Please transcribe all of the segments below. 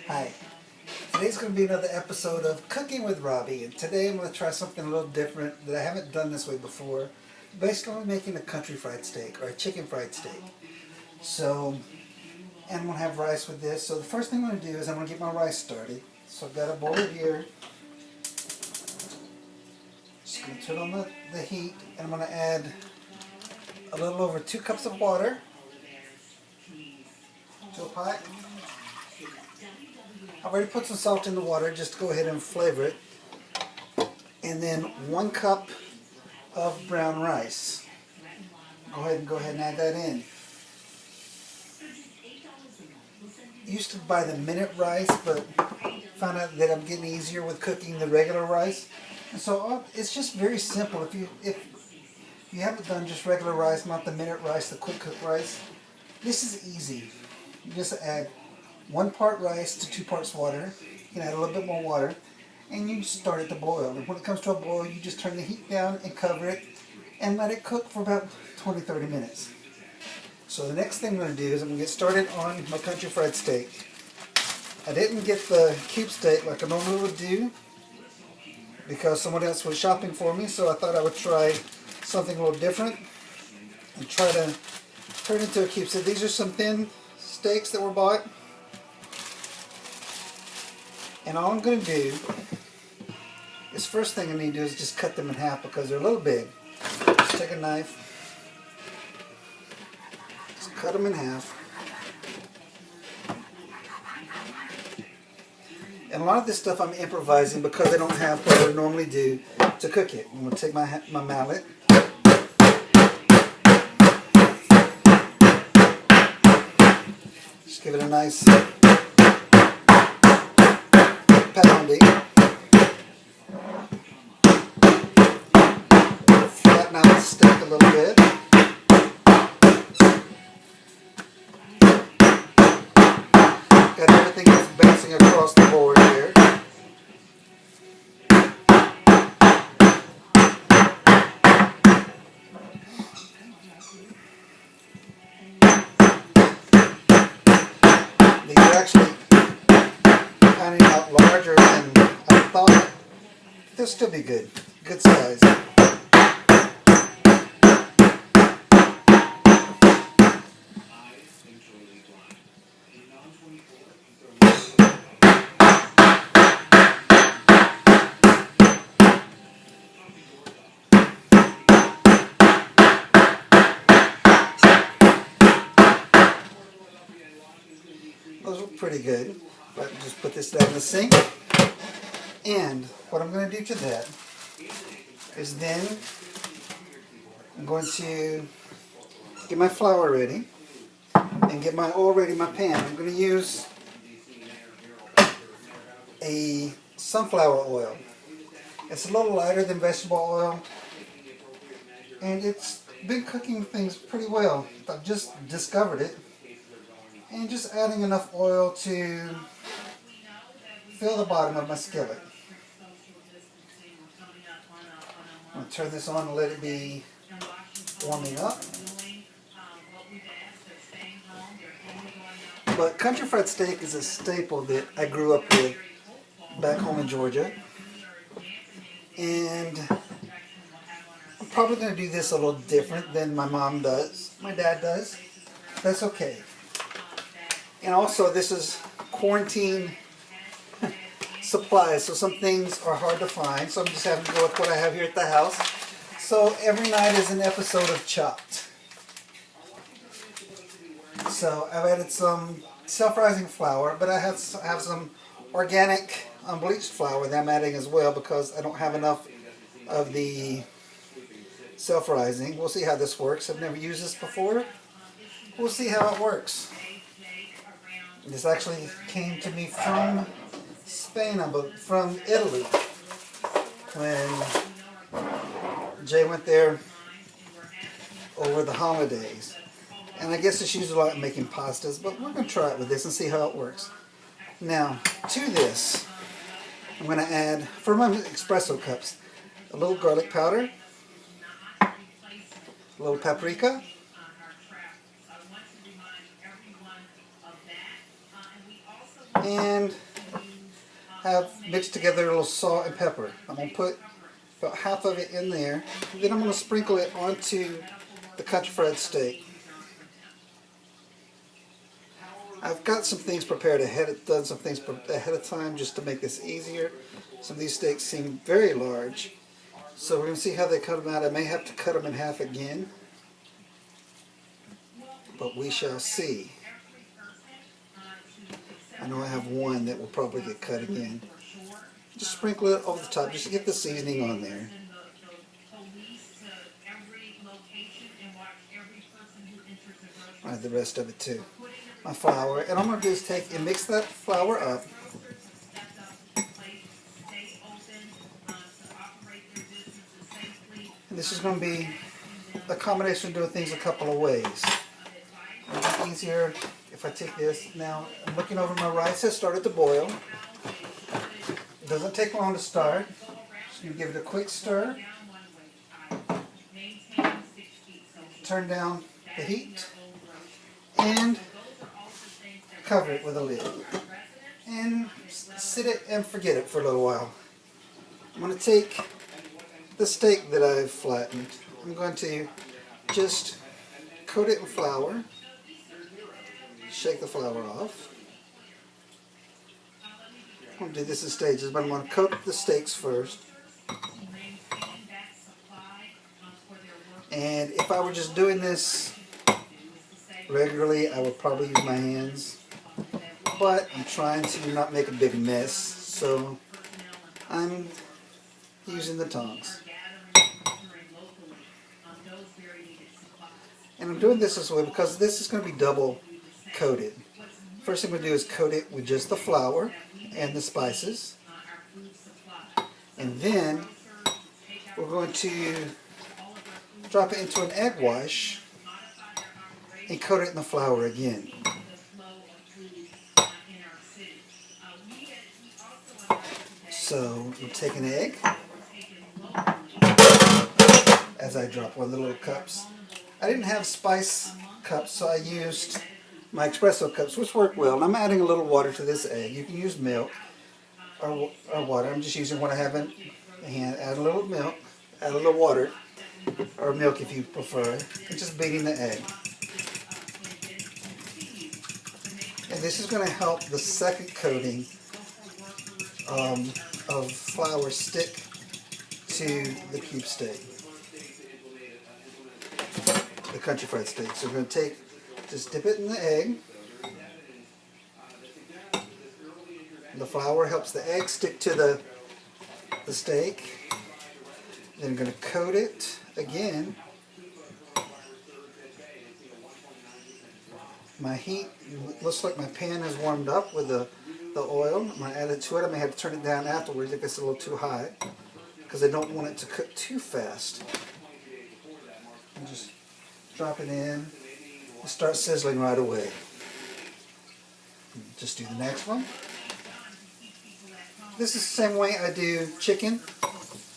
Hi, today's going to be another episode of Cooking with Robbie, and today I'm going to try something a little different that I haven't done this way before. Basically, I'm making a country fried steak or a chicken fried steak. So, and I'm going to have rice with this. So the first thing I'm going to do is I'm going to get my rice started. So I've got a bowl here. Just going to turn on the heat, and I'm going to add a little over 2 cups of water to a pot. I've already put some salt in the water just to go ahead and flavor it. And then 1 cup of brown rice. Go ahead and add that in. Used to buy the minute rice, but found out that I'm getting easier with cooking the regular rice. And so it's just very simple. If you haven't done just regular rice, not the minute rice, the quick cook rice, this is easy. You just add 1 part rice to 2 parts water. You can add a little bit more water, and you start it to boil. And when it comes to a boil, you just turn the heat down and cover it and let it cook for about 20-30 minutes. So the next thing I'm going to do is I'm going to get started on my country fried steak. I didn't get the cube steak like I normally would do because someone else was shopping for me, so I thought I would try something a little different and try to turn it into a cube. So these are some thin steaks that were bought. And all I'm going to do is, first thing I need to do is just cut them in half because they're a little big. Just take a knife, just cut them in half. And a lot of this stuff I'm improvising because I don't have what I would normally do to cook it. I'm going to take my mallet. Just give it a nice pounding. Flatten out the steak a little bit. Got everything that's bouncing across the board here. These are actually pounding out larger than I thought. They'll still be good. Good size. Those look pretty good. But just put this down in the sink. And what I'm going to do to that is then I'm going to get my flour ready and get my oil ready in my pan. I'm going to use a sunflower oil. It's a little lighter than vegetable oil, and it's been cooking things pretty well. I've just discovered it, and just adding enough oil to fill the bottom of my skillet. I'm going to turn this on and let it be warming up. But country fried steak is a staple that I grew up with back home in Georgia. And I'm probably going to do this a little different than my mom does, my dad does. That's okay. And also, this is quarantine supplies, so some things are hard to find, so I'm just having to go with what I have here at the house. So every night is an episode of Chopped. So I've added some self-rising flour, but I have some organic unbleached flour that I'm adding as well because I don't have enough of the self-rising. We'll see how this works. I've never used this before. We'll see how it works. This actually came to me from Spain, but from Italy, when Jay went there over the holidays. And I guess it's used a lot in making pastas, but we're going to try it with this and see how it works. Now, to this, I'm going to add, for my espresso cups, a little garlic powder, a little paprika, and have mixed together a little salt and pepper. I'm going to put about half of it in there. And then I'm going to sprinkle it onto the country fried steak. I've got some things prepared ahead of time just to make this easier. Some of these steaks seem very large, so we're going to see how they cut them out. I may have to cut them in half again, but we shall see. I know I have one that will probably get cut again. Just sprinkle it over the top just to get the seasoning on there. Alright, the rest of it too. My flour, and I'm going to do is take and mix that flour up. And this is going to be a combination of doing things a couple of ways. It'll be easier if I take this. Now, I'm looking over my rice has started to boil. It doesn't take long to start. Just going to give it a quick stir. Turn down the heat. And cover it with a lid. And sit it and forget it for a little while. I'm going to take the steak that I've flattened. I'm going to just coat it in flour. Shake the flour off. I'm going to do this in stages, but I'm going to coat the steaks first. And if I were just doing this regularly, I would probably use my hands. But I'm trying to not make a big mess, so I'm using the tongs. And I'm doing this way because this is going to be double coated. First thing we're going to do is coat it with just the flour and the spices. And then we're going to drop it into an egg wash and coat it in the flour again. So we'll take an egg as I drop one of the little cups. I didn't have spice cups, so I used my espresso cups, which work well. And I'm adding a little water to this egg. You can use milk or water. I'm just using what I have in hand. Add a little milk, add a little water, or milk if you prefer, and just beating the egg. And this is going to help the second coating of flour stick to the cube steak, the country fried steak. So we're going to just dip it in the egg. And the flour helps the egg stick to the steak. Then I'm going to coat it again. My heat looks like my pan is warmed up with the oil. I'm going to add it to it. I may have to turn it down afterwards if it's a little too high, because I don't want it to cook too fast. And just drop it in and start sizzling right away. Just do the next one. This is the same way I do chicken.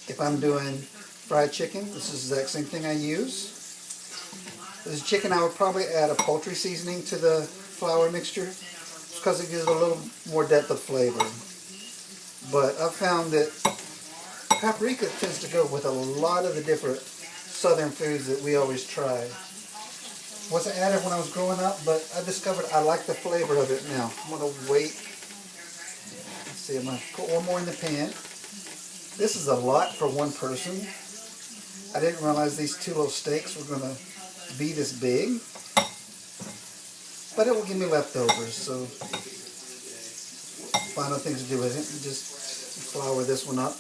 If I'm doing fried chicken, this is the exact same thing I use. This chicken, I would probably add a poultry seasoning to the flour mixture because it gives a little more depth of flavor. But I've found that paprika tends to go with a lot of the different southern foods that we always try. Wasn't added when I was growing up, but I discovered I like the flavor of it now. I'm going to wait. Let's see, I'm going to put one more in the pan. This is a lot for one person. I didn't realize these two little steaks were going to be this big, but it will give me leftovers, so final thing to do with it, and just flour this one up.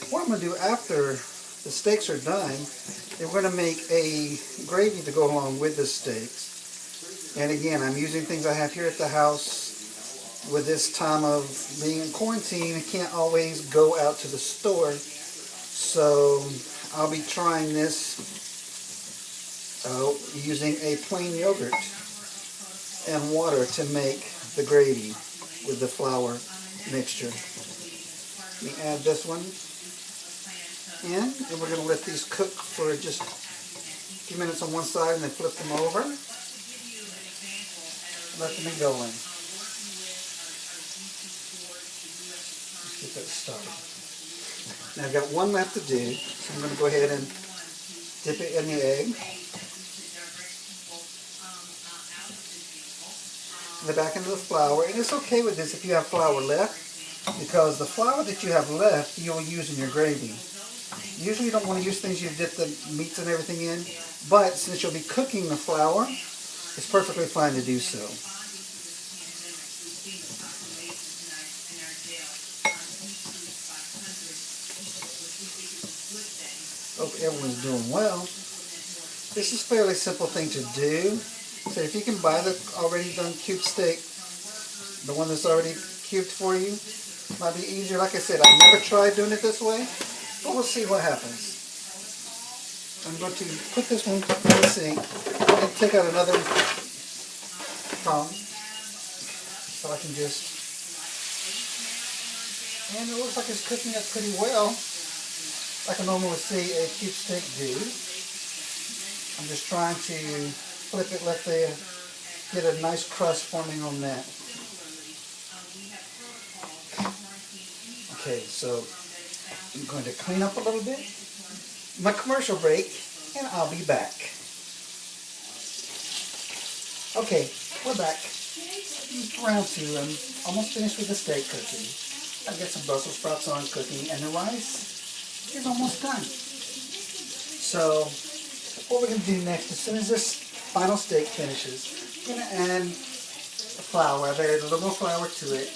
What I'm going to do after the steaks are done, we're going to make a gravy to go along with the steaks. And again, I'm using things I have here at the house. With this time of being in quarantine, I can't always go out to the store, so I'll be trying this using a plain yogurt and water to make the gravy with the flour mixture. Let me add this one in, and we're going to let these cook for just a few minutes on one side and then flip them over. Let them be going. that started. Now I've got one left to do, so I'm going to go ahead and dip it in the egg. And back into the flour, and it's okay with this if you have flour left, because the flour that you have left you'll use in your gravy. Usually you don't want to use things you dip the meats and everything in, but since you'll be cooking the flour, it's perfectly fine to do so. Hope everyone's doing well. This is a fairly simple thing to do. So if you can buy the already done cube steak, the one that's already cubed for you, might be easier. Like I said, I've never tried doing it this way, but we'll see what happens. I'm going to put this one in the sink and take out another tongue so I can just, and it looks like it's cooking up pretty well, like I normally would see a cube steak do. I'm just trying to flip it, let the get a nice crust forming on that. Okay, so I'm going to clean up a little bit. My commercial break, and I'll be back. Okay, we're back. Round two. I'm almost finished with the steak cooking. I've got some Brussels sprouts on cooking, and the rice is almost done. So what we're going to do next, as soon as this final steak finishes, I'm going to add the flour. I've added a little more flour to it,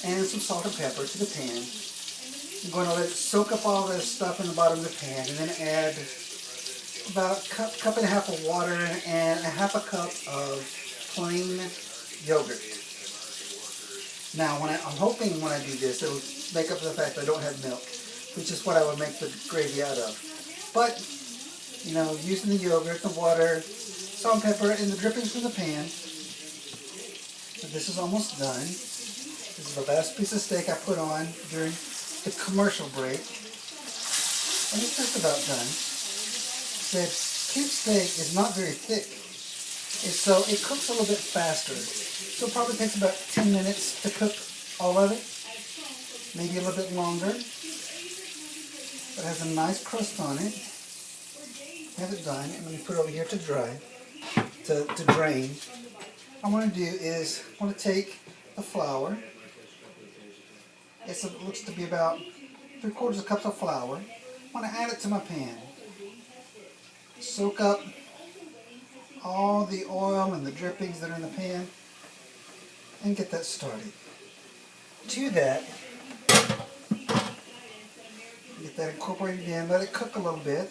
and some salt and pepper to the pan. I'm going to let it soak up all this stuff in the bottom of the pan, and then add about a cup and a half of water and a half a cup of plain yogurt. Now, I'm hoping when I do this, it'll make up for the fact that I don't have milk, which is what I would make the gravy out of. But, you know, using the yogurt, the water, salt and pepper, and the drippings from the pan. So this is almost done. This is the last piece of steak I put on during the commercial break. And it's just about done. The cube steak is not very thick, so it cooks a little bit faster. So it probably takes about 10 minutes to cook all of it, maybe a little bit longer. But it has a nice crust on it. Have it done, and let me put it over here to dry, to drain. What I want to do is I want to take the flour. It looks to be about 3/4 cups of flour. I want to add it to my pan. Soak up all the oil and the drippings that are in the pan and get that started. To that, get that incorporated in, let it cook a little bit,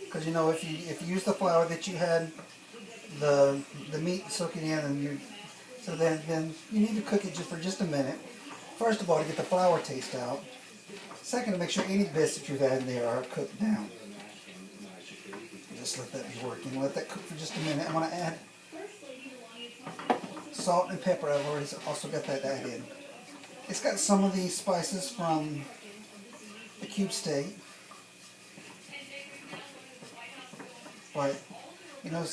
because you know if you use the flour that you had the meat soaking in, and then you need to cook it just for just a minute. First of all, to get the flour taste out. Second, to make sure any bits that you've had in there are cooked down. Just let that be working. Let that cook for just a minute. I'm going to add salt and pepper. I've already also got that added in. It's got some of the spices from the cube steak. But, you know,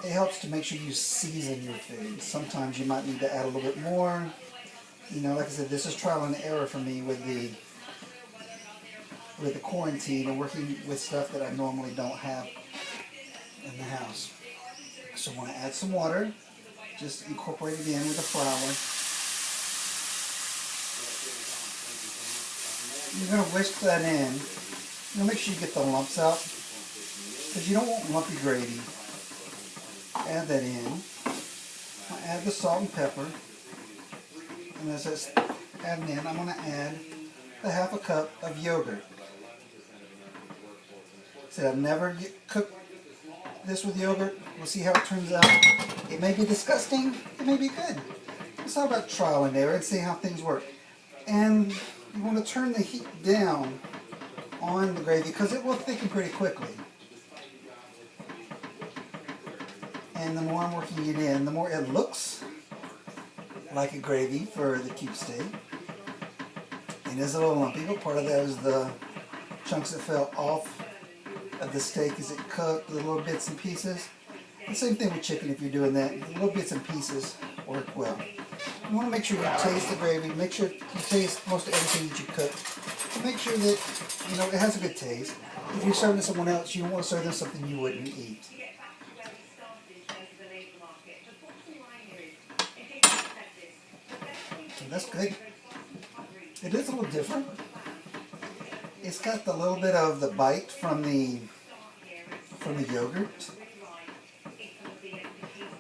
it helps to make sure you season your food. Sometimes you might need to add a little bit more. You know, like I said, this is trial and error for me with the quarantine and working with stuff that I normally don't have in the house. So I want to add some water, just incorporate it in with the flour. You're going to whisk that in. You'll make sure you get the lumps out, because you don't want lumpy gravy. Add that in. I'll add the salt and pepper. And as it's adding in, I'm going to add the half a cup of yogurt. So I've never cooked this with yogurt. We'll see how it turns out. It may be disgusting. It may be good. It's all about trial and error and see how things work. And you want to turn the heat down on the gravy because it will thicken pretty quickly. And the more I'm working it in, the more it looks like a gravy for the cube steak. It is a little lumpy, but part of that is the chunks that fell off of the steak as it cooked, the little bits and pieces. The same thing with chicken if you're doing that. The little bits and pieces work well. you want to make sure you taste the gravy. Make sure you taste most of everything that you cook. Make sure that it has a good taste. If you're serving to someone else, you want to serve them something you wouldn't eat. So that's good. It is a little different. It's got the little bit of the bite from the yogurt,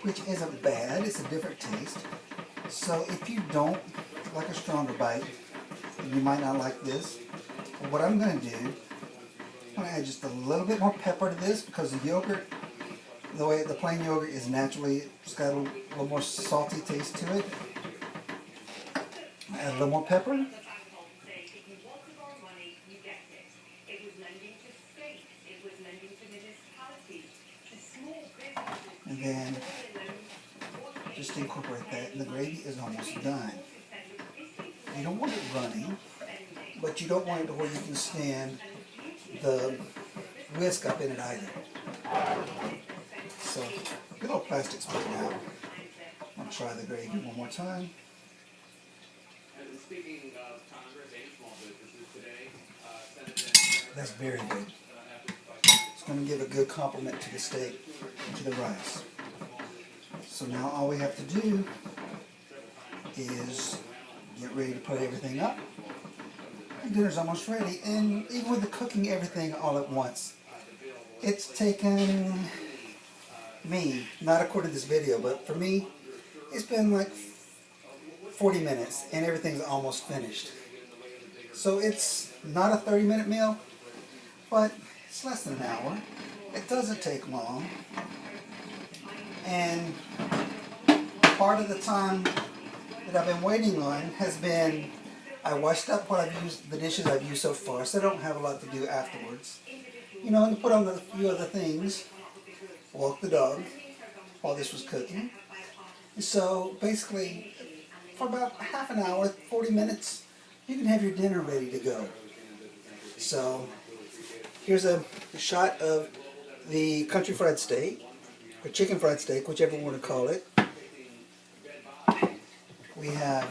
which isn't bad. It's a different taste. So if you don't like a stronger bite, then you might not like this. But what I'm going to do, I'm going to add just a little bit more pepper to this because the yogurt, the way the plain yogurt is naturally, it's got a little more salty taste to it. Add a little more pepper. And then just incorporate that. And the gravy is almost done. You don't want it running, but you don't want it to where you can stand the whisk up in it either. So, get a little plastic spoon out. I'm going to try the gravy one more time. That's very good. It's going to give a good complement to the steak and to the rice. So now all we have to do is get ready to put everything up. And dinner's almost ready. And even with the cooking everything all at once, it's taken me, not according to this video, but for me, it's been like 40 minutes and everything's almost finished. So it's not a 30-minute meal, but it's less than an hour. It doesn't take long. And part of the time that I've been waiting on has been, I washed up what I've used, the dishes I've used so far, so I don't have a lot to do afterwards. And put on a few other things, walk the dog while this was cooking. So basically, for about half an hour, 40 minutes, you can have your dinner ready to go. So here's a shot of the country fried steak, or chicken fried steak, whichever you want to call it. We have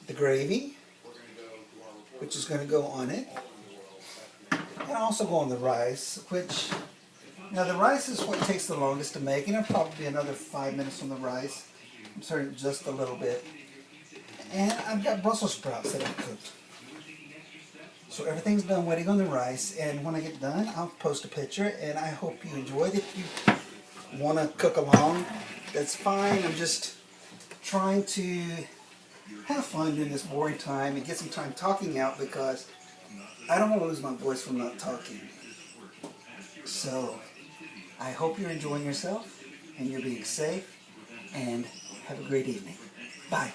the gravy, which is going to go on it, and also go on the rice, which, now the rice is what takes the longest to make, and it'll probably be another 5 minutes on the rice. I'm sorry, just a little bit. And I've got Brussels sprouts that I've cooked. So everything's done waiting on the rice, and when I get done, I'll post a picture, and I hope you enjoyed it. If you want to cook along, that's fine. I'm just trying to have fun during this boring time and get some time talking out because I don't want to lose my voice from not talking. So I hope you're enjoying yourself and you're being safe, and have a great evening. Bye.